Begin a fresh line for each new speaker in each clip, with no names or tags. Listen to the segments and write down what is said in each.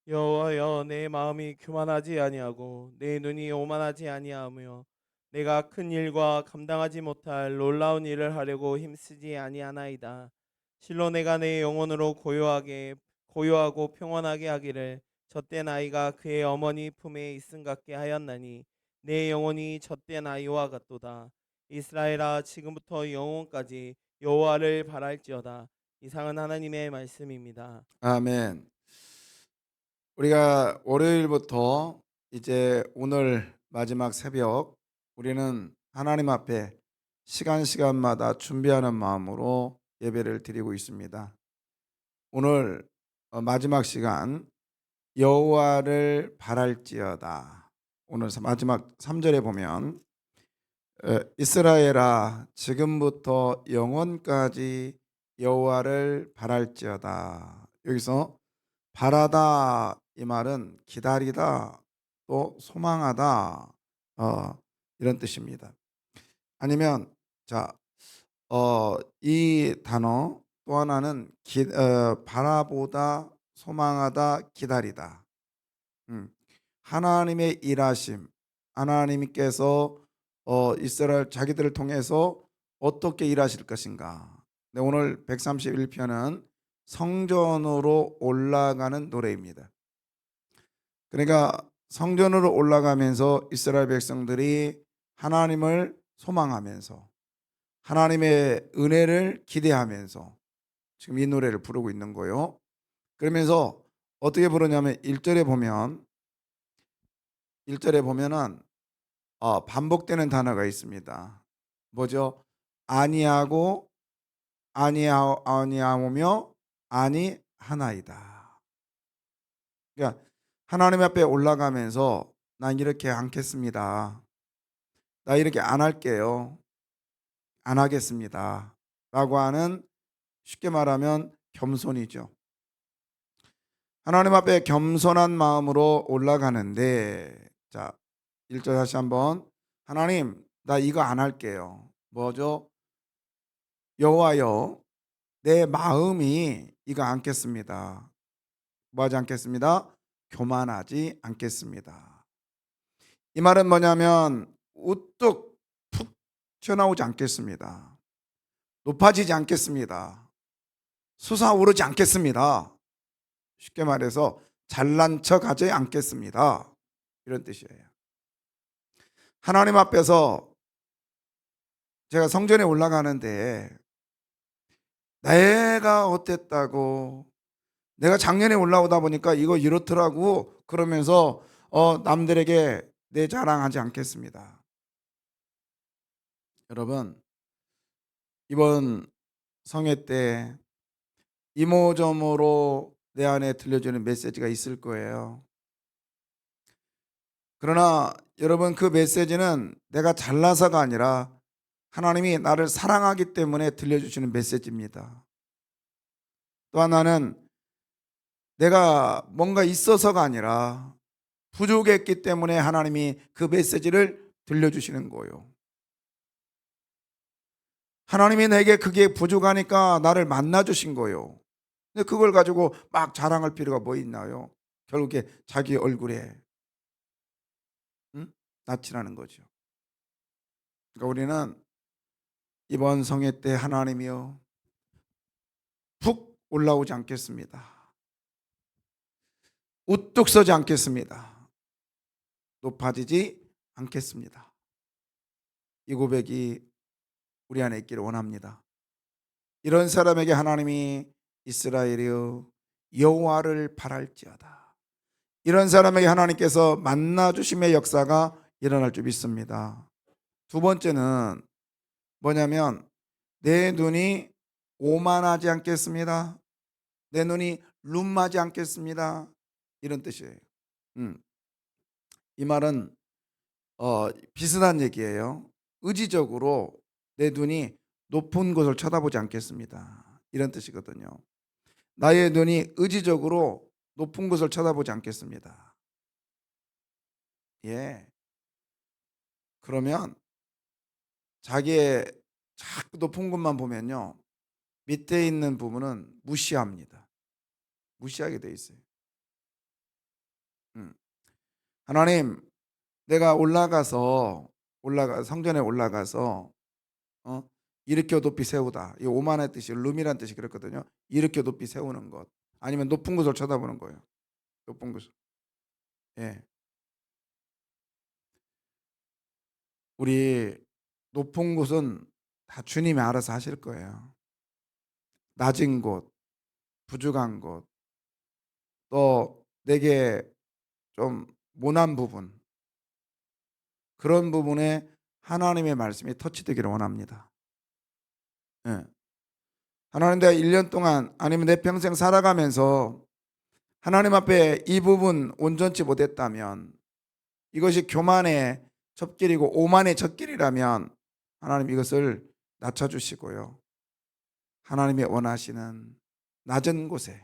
여호와여, 내 마음이 교만하지 아니하고 내 눈이 오만하지 아니하며 내가 큰 일과 감당하지 못할 놀라운 일을 하려고 힘쓰지 아니하나이다. 실로 내가 내 영혼으로 고요하고 평안하게 하기를 젖된 아이가 그의 어머니 품에 있음 같게 하였나니 내 영혼이 젖된 아이와 같도다. 이스라엘아, 지금부터 영원까지 여호와를 바랄지어다. 이상은 하나님의 말씀입니다.
아멘. 우리가 월요일부터 이제 오늘 마지막 새벽 우리는 하나님 앞에 시간마다 준비하는 마음으로 예배를 드리고 있습니다. 오늘 마지막 시간 여호와를 바랄지어다. 오늘 마지막 3절에 보면 이스라엘아 지금부터 영원까지 여호와를 바랄지어다. 여기서 바라다 이 말은 기다리다 또 소망하다 이런 뜻입니다. 아니면 이 단어 또 하나는 바라보다 소망하다 기다리다. 하나님의 일하심, 하나님께서 이스라엘 자기들을 통해서 어떻게 일하실 것인가. 네, 오늘 131편은 성전으로 올라가는 노래입니다. 그러니까 성전으로 올라가면서 이스라엘 백성들이 하나님을 소망하면서 하나님의 은혜를 기대하면서 지금 이 노래를 부르고 있는 거예요. 그러면서 어떻게 부르냐면 1절에 보면 1절에 보면은 반복되는 단어가 있습니다. 뭐죠? 아니하고 아니하오며 아니하나이다. 그러니까 하나님 앞에 올라가면서 난 이렇게 않겠습니다. 나 이렇게 안 할게요. 안 하겠습니다. 라고 하는 쉽게 말하면 겸손이죠. 하나님 앞에 겸손한 마음으로 올라가는데 1절 다시 한번 하나님 나 이거 안 할게요. 뭐죠? 여호와여 내 마음이 이거 않겠습니다. 뭐 하지 않겠습니다? 교만하지 않겠습니다. 이 말은 뭐냐면 우뚝 푹 튀어나오지 않겠습니다. 높아지지 않겠습니다. 솟아오르지 않겠습니다. 쉽게 말해서 잘난 척하지 않겠습니다. 이런 뜻이에요. 하나님 앞에서 제가 성전에 올라가는데 내가 어땠다고 내가 작년에 올라오다 보니까 이거 이렇더라고 그러면서 남들에게 내 자랑하지 않겠습니다. 여러분 이번 성회 때 이모저모로 내 안에 들려주는 메시지가 있을 거예요. 그러나 여러분 그 메시지는 내가 잘나서가 아니라 하나님이 나를 사랑하기 때문에 들려주시는 메시지입니다. 또 하나는 내가 뭔가 있어서가 아니라 부족했기 때문에 하나님이 그 메시지를 들려주시는 거예요. 하나님이 내게 그게 부족하니까 나를 만나주신 거예요. 근데 그걸 가지고 막 자랑할 필요가 뭐 있나요? 결국에 자기 얼굴에 낯이라는 거죠. 그러니까 우리는 이번 성회 때 하나님이요 푹 올라오지 않겠습니다. 우뚝 서지 않겠습니다. 높아지지 않겠습니다. 이 고백이 우리 안에 있기를 원합니다. 이런 사람에게 하나님이 이스라엘이여 여호와를 바랄지어다. 이런 사람에게 하나님께서 만나주심의 역사가 일어날 줄 믿습니다. 두 번째는 뭐냐면 내 눈이 오만하지 않겠습니다. 내 눈이 룸마지 않겠습니다. 이런 뜻이에요. 음, 이 말은 비슷한 얘기예요. 의지적으로 내 눈이 높은 곳을 쳐다보지 않겠습니다. 이런 뜻이거든요. 나의 눈이 의지적으로 높은 곳을 쳐다보지 않겠습니다. 예. 그러면 자기의 자꾸 높은 곳만 보면요. 밑에 있는 부분은 무시합니다. 무시하게 돼 있어요. 음. 하나님, 내가 성전에 올라가서 일으켜 높이 세우다. 이 오만의 뜻이 룸이란 뜻이 그랬거든요. 일으켜 높이 세우는 것. 아니면 높은 곳을 쳐다보는 거예요. 높은 곳. 예. 우리 높은 곳은 다 주님이 알아서 하실 거예요. 낮은 곳, 부족한 곳, 또 내게 좀 모난 부분, 그런 부분에 하나님의 말씀이 터치되기를 원합니다. 예. 하나님, 내가 1년 동안 아니면 내 평생 살아가면서 하나님 앞에 이 부분 온전치 못했다면, 이것이 교만의 첫 길이고 오만의 첫 길이라면 하나님 이것을 낮춰주시고요. 하나님이 원하시는 낮은 곳에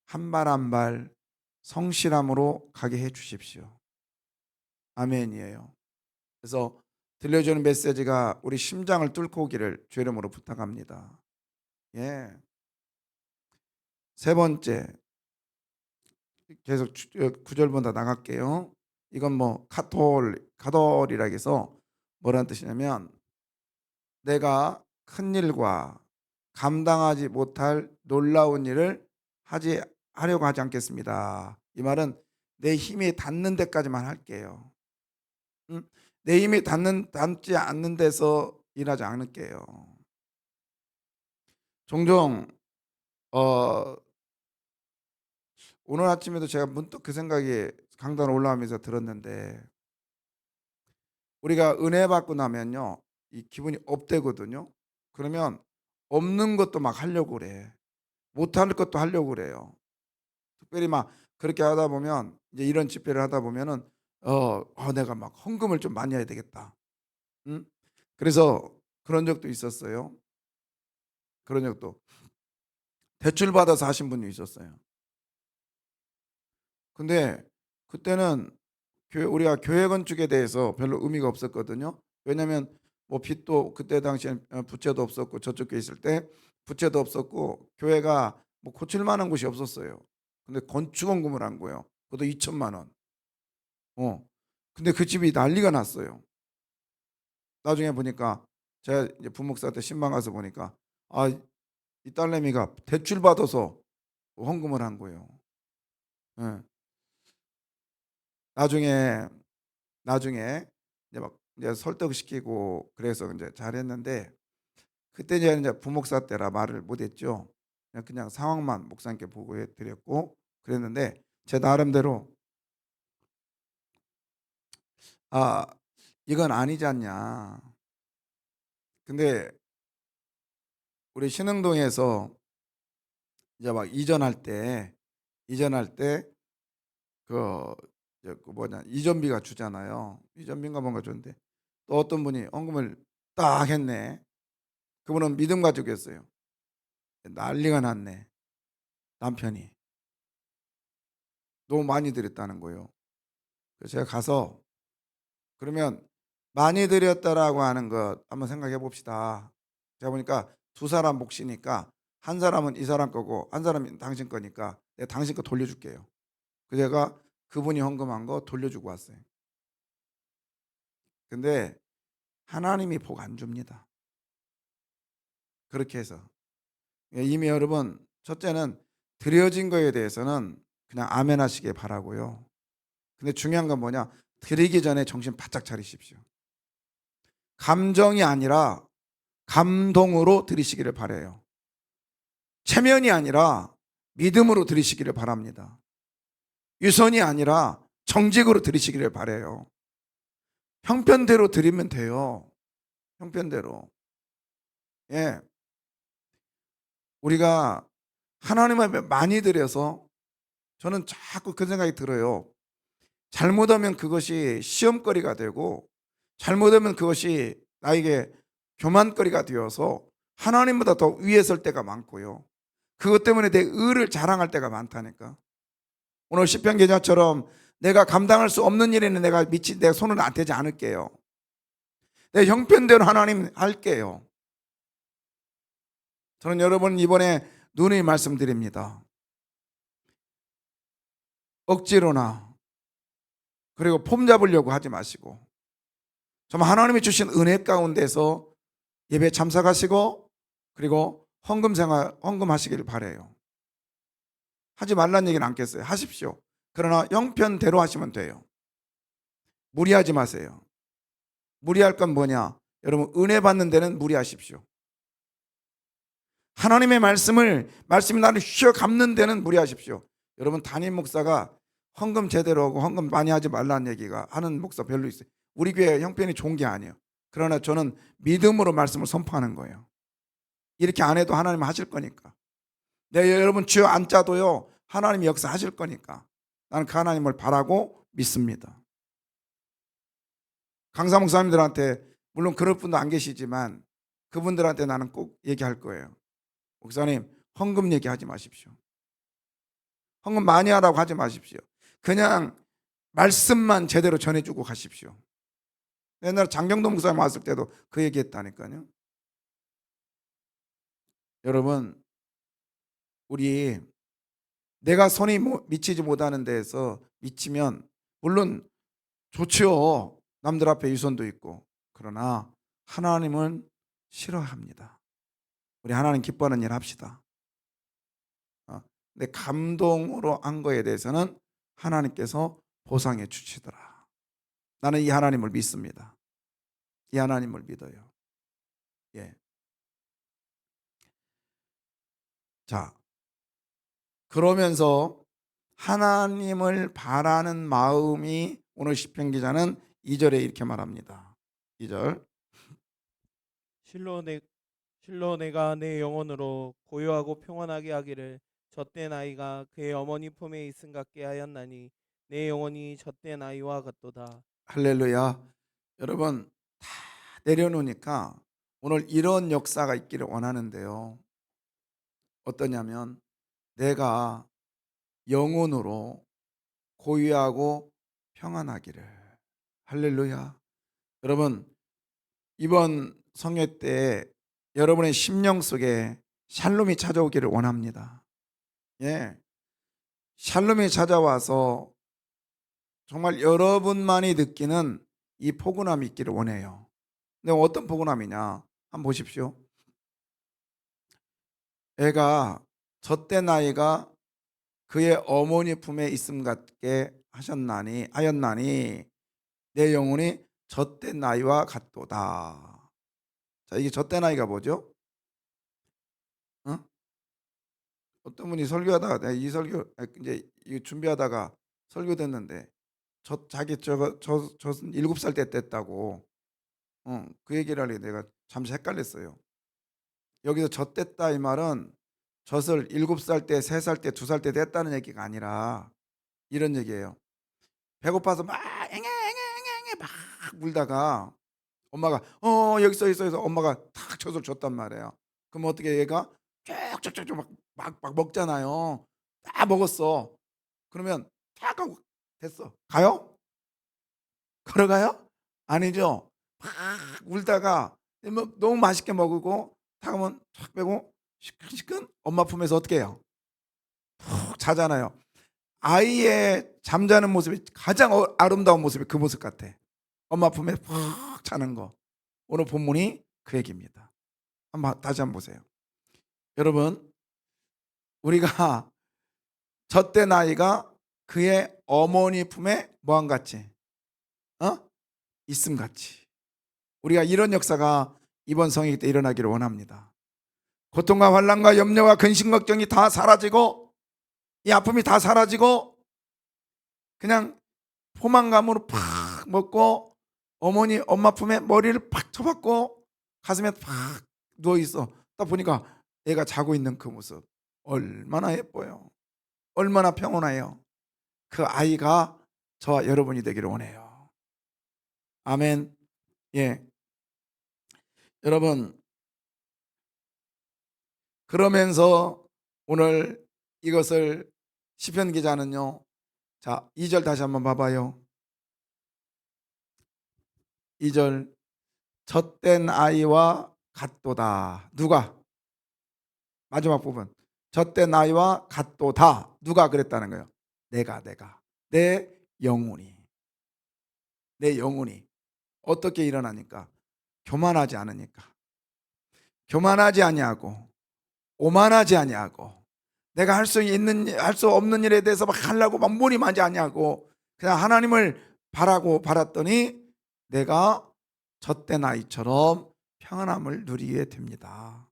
한 발 한 발 성실함으로 가게 해 주십시오. 아멘이에요. 그래서 들려주는 메시지가 우리 심장을 뚫고 오기를 주의 이름으로 부탁합니다. 예. 세 번째, 계속 9절보다 나갈게요. 이건 뭐 카톨이라 해서 뭐라는 뜻이냐면, 내가 큰 일과 감당하지 못할 놀라운 일을 하려고 하지 않겠습니다. 이 말은 내 힘이 닿는 데까지만 할게요. 내 힘이 닿지 않는 데서 일하지 않을게요. 종종 오늘 아침에도 제가 문득 그 생각이 강단 올라오면서 들었는데, 우리가 은혜 받고 나면요, 이 기분이 업되거든요. 그러면 없는 것도 막 하려고 그래. 못할 것도 하려고 그래요. 특별히 막 그렇게 하다 보면, 이제 이런 집회를 하다 보면은 내가 막 헌금을 좀 많이 해야 되겠다. 응? 그래서 그런 적도 있었어요. 그런 적도 대출 받아서 하신 분이 있었어요. 근데 그때는 우리가 교회 건축에 대해서 별로 의미가 없었거든요. 왜냐하면 뭐 빚도 그때 당시에 부채도 없었고, 저쪽 교회 있을 때 부채도 없었고, 교회가 뭐 고칠 만한 곳이 없었어요. 근데 건축원금을 한 거예요. 그것도 2천만 원. 근데 그 집이 난리가 났어요. 나중에 보니까, 제가 이제 부목사한테 신방 가서 보니까, 이 딸내미가 대출 받아서 헌금을 한 거예요. 예. 나중에 이제 막 이제 설득시키고 그래서 이제 잘했는데, 그때 이제 부목사 때라 말을 못했죠. 그냥 상황만 목사님께 보고해 드렸고 그랬는데, 제 나름대로 아 이건 아니지 않냐. 근데 우리 신흥동에서 이제 막 이전할 때 그 그 뭐냐, 이전비가 주잖아요. 이전비인가 뭔가 주는데, 또 어떤 분이 헌금을 딱 했네. 그분은 믿음 가지고 했어요. 난리가 났네. 남편이 너무 많이 드렸다는 거예요. 그래서 제가 가서, 그러면 많이 드렸다라고 하는 것 한번 생각해 봅시다. 제가 보니까 두 사람 몫이니까, 한 사람은 이 사람 거고 한 사람은 당신 거니까 내가 당신 거 돌려줄게요. 그래서 제가 그분이 헌금한 거 돌려주고 왔어요. 근데 하나님이 복 안 줍니다. 그렇게 해서 이미 여러분, 첫째는 드려진 거에 대해서는 그냥 아멘 하시길 바라고요. 근데 중요한 건 뭐냐, 드리기 전에 정신 바짝 차리십시오. 감정이 아니라 감동으로 드리시기를 바라요. 체면이 아니라 믿음으로 드리시기를 바랍니다. 유선이 아니라 정직으로 드리시기를 바라요. 형편대로 드리면 돼요. 형편대로. 예. 우리가 하나님 앞에 많이 드려서, 저는 자꾸 그 생각이 들어요. 잘못하면 그것이 시험거리가 되고, 잘못하면 그것이 나에게 교만거리가 되어서 하나님보다 더 위에 설 때가 많고요. 그것 때문에 내 의를 자랑할 때가 많다니까. 오늘 시편 기자처럼 내가 감당할 수 없는 일에는 내 손을 안 대지 않을게요. 내 형편대로 하나님 할게요. 저는 여러분 이번에 누누이 말씀드립니다. 억지로나 그리고 폼 잡으려고 하지 마시고 정말 하나님이 주신 은혜 가운데서 예배 참석하시고 그리고 헌금하시길 바래요. 하지 말란 얘기는 않겠어요. 하십시오. 그러나 형편대로 하시면 돼요. 무리하지 마세요. 무리할 건 뭐냐? 여러분 은혜 받는 데는 무리하십시오. 하나님의 말씀이 나를 휘어 감는 데는 무리하십시오. 여러분 담임 목사가 헌금 제대로 하고 헌금 많이 하지 말라는 얘기가 하는 목사 별로 있어요. 우리 교회 형편이 좋은 게 아니에요. 그러나 저는 믿음으로 말씀을 선포하는 거예요. 이렇게 안 해도 하나님 하실 거니까. 여러분 주여 안 짜도요 하나님이 역사하실 거니까 나는 그 하나님을 바라고 믿습니다. 강사 목사님들한테 물론 그럴 분도 안 계시지만 그분들한테 나는 꼭 얘기할 거예요. 목사님 헌금 얘기하지 마십시오. 헌금 많이 하라고 하지 마십시오. 그냥 말씀만 제대로 전해주고 가십시오. 옛날에 장경동 목사님 왔을 때도 그 얘기했다니까요. 여러분 우리 내가 손이 미치지 못하는 데에서 미치면 물론 좋죠. 남들 앞에 유선도 있고. 그러나 하나님은 싫어합니다. 우리 하나님 기뻐하는 일 합시다. 근데 감동으로 한 거에 대해서는 하나님께서 보상해 주시더라. 나는 이 하나님을 믿습니다. 이 하나님을 믿어요. 예. 자, 그러면서 하나님을 바라는 마음이 오늘 시편 기자는 2절에 이렇게 말합니다. 2절.
실로 내가 내 영혼으로 고요하고 평안하게 하기를 젖된 아이가 그의 어머니 품에 있음 같게 하였나니 내 영혼이 젖된 아이와 같도다.
할렐루야. 여러분 다 내려놓으니까 오늘 이런 역사가 있기를 원하는데요. 어떠냐면 내가 영혼으로 고요하고 평안하기를. 할렐루야. 여러분 이번 성회 때 여러분의 심령 속에 샬롬이 찾아오기를 원합니다. 예, 샬롬이 찾아와서 정말 여러분만이 느끼는 이 포근함이 있기를 원해요. 근데 어떤 포근함이냐? 한번 보십시오. 애가 젖된 아이가 그의 어머니 품에 있음 같게 하였나니 내 영혼이 젖된 아이와 같도다. 자, 이게 젖된 아이가 뭐죠? 어? 어떤 분이 설교하다가 내가 이 설교 이제 이 준비하다가 설교 됐는데 자기 젖은 7살 때 뗐다고 그 얘기를 하려고 내가 잠시 헷갈렸어요. 여기서 젖됐다 이 말은 젖을 7살 때, 3살 때, 2살 때 뗐다는 얘기가 아니라 이런 얘기예요. 배고파서 막 앵앵앵앵앵 막 울다가 엄마가 여기 있어 해서 엄마가 탁 젖을 줬단 말이에요. 그럼 어떻게 얘가 쭉쭉쭉쭉 막 먹잖아요. 다 먹었어. 그러면 탁 하고 됐어. 가요? 걸어가요? 아니죠. 막 울다가 너무 맛있게 먹고 탁 하면 탁 빼고 시큰시큰 엄마 품에서 어떻게 해요? 푹 자잖아요. 아이의 잠자는 모습이 가장 아름다운 모습이 그 모습 같아. 엄마 품에 푹 자는 거. 오늘 본문이 그 얘기입니다. 다시 한번 보세요. 여러분 우리가 젖된 아이가 그의 어머니 품에 뭐한 같이 있음 같이 우리가 이런 역사가 이번 성회 때 일어나기를 원합니다. 고통과 환난과 염려와 근심 걱정이 다 사라지고 이 아픔이 다 사라지고 그냥 포만감으로 팍 먹고 엄마 품에 머리를 팍 쳐박고 가슴에 팍 누워있어. 딱 보니까 애가 자고 있는 그 모습 얼마나 예뻐요. 얼마나 평온해요. 그 아이가 저와 여러분이 되기를 원해요. 아멘. 예, 여러분 그러면서 오늘 이것을 시편 기자는요. 자, 2절 다시 한번 봐봐요. 2절 젖된 아이와 같도다. 누가? 마지막 부분. 젖된 아이와 같도다. 누가 그랬다는 거예요? 내 영혼이 어떻게 일어나니까? 교만하지 않으니까. 교만하지 아니하고 오만하지 아니하고 내가 할 수 없는 일에 대해서 막 하려고 막 무림하지 아니하고 그냥 하나님을 바랐더니 내가 젖된 아이처럼 평안함을 누리게 됩니다.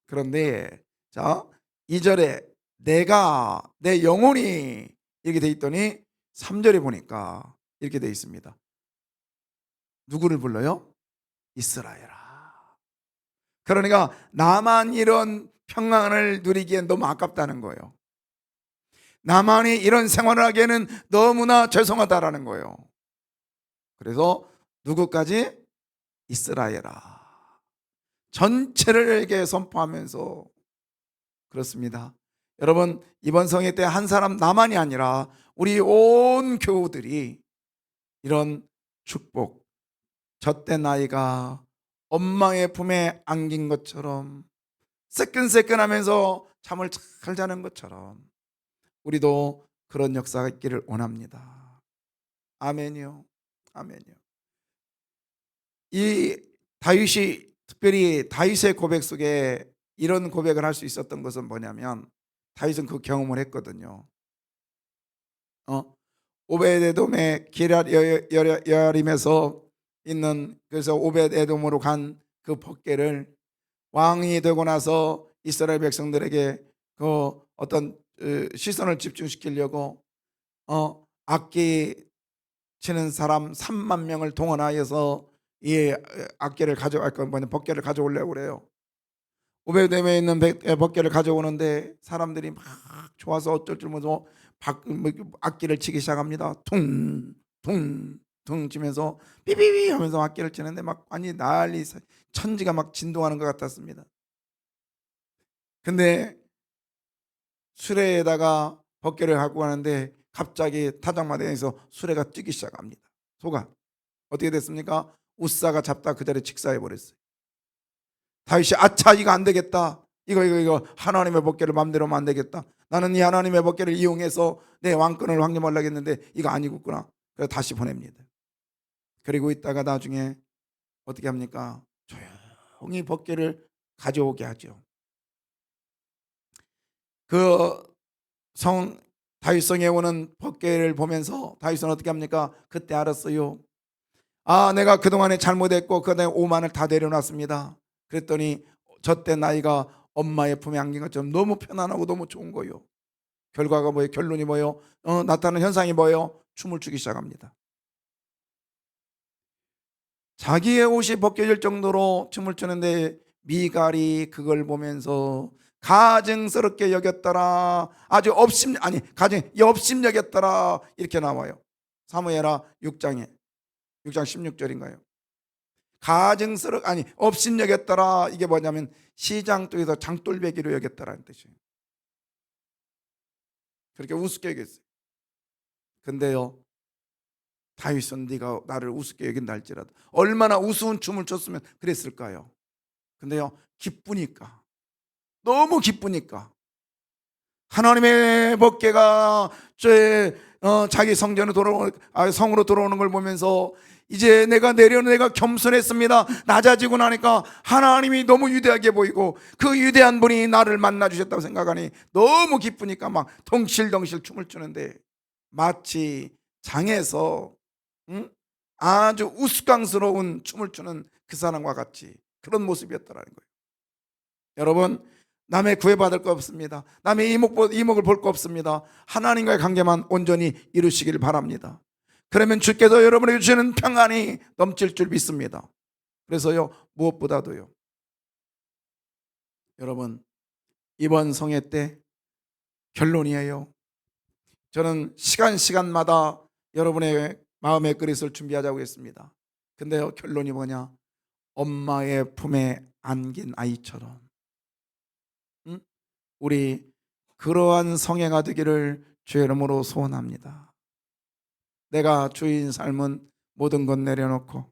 그런데 자, 2절에 내가 내 영혼이 이렇게 돼 있더니 3절에 보니까 이렇게 돼 있습니다. 누구를 불러요? 이스라엘아. 그러니까 나만 이런 평안을 누리기엔 너무 아깝다는 거예요. 나만이 이런 생활을 하기에는 너무나 죄송하다라는 거예요. 그래서 누구까지? 이스라엘아. 전체를에게 선포하면서 그렇습니다. 여러분, 이번 성회 때 한 사람 나만이 아니라 우리 온 교우들이 이런 축복, 젖된 아이가 엄마의 품에 안긴 것처럼 새끈새끈하면서 잠을 잘 자는 것처럼 우리도 그런 역사가 있기를 원합니다. 아멘이요. 아멘이요. 이 다윗이 특별히 다윗의 고백 속에 이런 고백을 할 수 있었던 것은 뭐냐면 다윗은 그 경험을 했거든요. 오벳에돔의 기럇 여아림에서 있는, 그래서 오벳에돔으로 간 그 법궤를 왕이 되고 나서 이스라엘 백성들에게 그 어떤 시선을 집중시키려고 악기 치는 사람 3만 명을 동원하여서 이 악기를 가져갈 건 뭐냐, 법궤를 가져오려고 그래요. 오베돔에 있는 법궤를 가져오는데 사람들이 막 좋아서 어쩔 줄 모르고 악기를 치기 시작합니다. 퉁퉁퉁 치면서 삐삐삐 하면서 악기를 치는데 막 아니 난리, 천지가 막 진동하는 것 같았습니다. 근데 수레에다가 법궤를 갖고 가는데 갑자기 타작마당에서 수레가 뛰기 시작합니다. 소가 어떻게 됐습니까? 우사가 잡다 그 자리에 직사해 버렸어요. 다윗이 아차, 이거 안 되겠다. 이거 하나님의 법궤를 맘대로 하면 안 되겠다. 나는 이 하나님의 법궤를 이용해서 내 왕권을 확립하려고 했는데 이거 아니겠구나. 그래서 다시 보냅니다. 그리고 있다가 나중에 어떻게 합니까? 조용히 법궤를 가져오게 하죠. 그 성 다윗성에 오는 법궤를 보면서 다윗은 어떻게 합니까? 그때 알았어요. 아, 내가 그동안에 잘못했고 그다음에 오만을 다 내려놨습니다. 그랬더니 젖된 나이가 엄마의 품에 안긴 것처럼 너무 편안하고 너무 좋은 거예요. 결과가 뭐예요? 결론이 뭐예요? 나타나는 현상이 뭐예요? 춤을 추기 시작합니다. 자기의 옷이 벗겨질 정도로 춤을 추는데 미갈이 그걸 보면서 가증스럽게 여겼더라. 아주 엽심 여겼더라. 이렇게 나와요. 사무엘하 6장 16절인가요? 업심 여겼더라. 이게 뭐냐면 시장 쪽에서 장돌배기로 여겼더라는 뜻이에요. 그렇게 우습게 여겼어요. 근데요, 다윗은 네가 나를 우습게 여긴다 할지라도 얼마나 우스운 춤을 췄으면 그랬을까요? 근데요, 기쁘니까, 너무 기쁘니까 하나님의 법궤가 자기 성전으로 성으로 돌아오는 걸 보면서 이제 내가 겸손했습니다. 낮아지고 나니까 하나님이 너무 위대하게 보이고 그 위대한 분이 나를 만나 주셨다고 생각하니 너무 기쁘니까 막 덩실덩실 춤을 추는데 마치 장에서 아주 우스꽝스러운 춤을 추는 그 사람과 같이 그런 모습이었다라는 거예요. 여러분, 남의 구애받을 거 없습니다. 남의 이목을 볼 거 없습니다. 하나님과의 관계만 온전히 이루시길 바랍니다. 그러면 주께서 여러분에게 주시는 평안이 넘칠 줄 믿습니다. 그래서요, 무엇보다도요, 여러분, 이번 성회 때 결론이에요. 저는 시간마다 여러분의 마음의 그릇을 준비하자고 했습니다. 근데요, 결론이 뭐냐? 엄마의 품에 안긴 아이처럼 우리 그러한 성회가 되기를 주의 이름으로 소원합니다. 내가 주인 삶은 모든 것 내려놓고